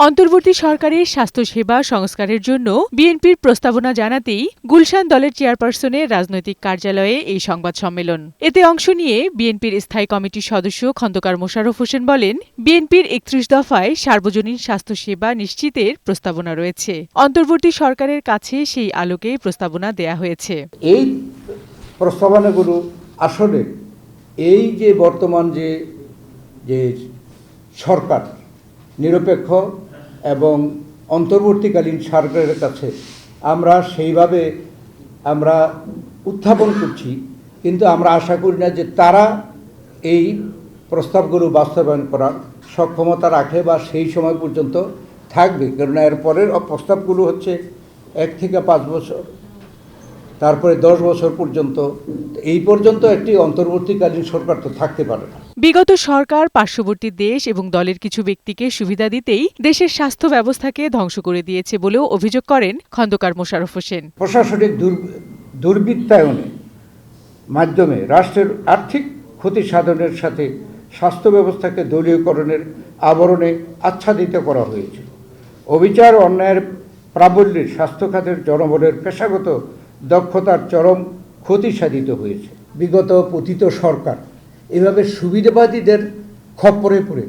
অন্তর্বর্তী সরকারের স্বাস্থ্যসেবা সংস্কারের জন্য বিএনপির প্রস্তাবনা জানাতেই গুলশান দলের চেয়ারপারসনের রাজনৈতিক কার্যালয়ে এই সংবাদ সম্মেলন। এতে অংশ নিয়ে বিএনপির স্থায়ী কমিটির সদস্য খন্দকার মোশাররফ হোসেন বলেন, বিএনপির ৩১ দফায় সার্বজনীন স্বাস্থ্যসেবা নিশ্চিতের প্রস্তাবনা রয়েছে। অন্তর্বর্তী সরকারের কাছে সেই আলোকে প্রস্তাবনা দেয়া হয়েছে। এই প্রস্তাবনাগুলো আসলে এই যে বর্তমান যে সরকার নিরপেক্ষ এবং অন্তর্বর্তীকালীন সরকারের কাছে আমরা সেইভাবে উত্থাপন করছি, কিন্তু আমরা আশা করি না যে তারা এই প্রস্তাবগুলো বাস্তবায়ন করার সক্ষমতা রাখে বা সেই সময় পর্যন্ত থাকবে। কারণ এর পরের প্রস্তাবগুলো হচ্ছে 1 থেকে 5 বছর, তারপরে 10 বছর পর্যন্ত। এই পর্যন্ত একটি অন্তর্বর্তীকালীন সরকার তো থাকতে পারে না। বিগত সরকার পার্শ্ববর্তী দেশ এবং দলের কিছু ব্যক্তিকে সুবিধা দিতেই দেশের স্বাস্থ্য ব্যবস্থাকে ধ্বংস করে দিয়েছে বলেও অভিযোগ করেন খন্দকার মোশাররফ হোসেন। প্রশাসনিক দুর্বৃত্তায়নের মাধ্যমে রাষ্ট্রের আর্থিক ক্ষতি সাধনের সাথে স্বাস্থ্য ব্যবস্থাকে দলীয়করণের আবরণে আচ্ছাদিত করা হয়েছে। অবিচার অন্যায়ের প্রাবল্যে স্বাস্থ্য খাতের জনবলের পেশাগত দক্ষতার চরম ক্ষতি সাধিত হয়েছে। বিগত পতিত সরকার এভাবে সুবিধাবাদীদের খপ্পরে পড়ে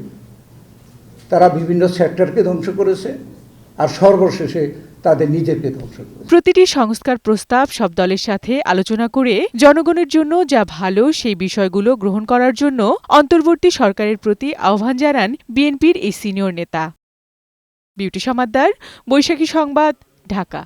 তারা বিভিন্ন সেক্টরকে ধ্বংস করেছে আর সর্বশেষে তাদের নিজেকে ধ্বংস করেছে। প্রতিটি সংস্কার প্রস্তাব সব দলের সাথে আলোচনা করে জনগণের জন্য যা ভালো সেই বিষয়গুলো গ্রহণ করার জন্য অন্তর্বর্তী সরকারের প্রতি আহ্বান জানান বিএনপির এই সিনিয়র নেতা। বিউটি সমাদ্দার, বৈশাখী সংবাদ, ঢাকা।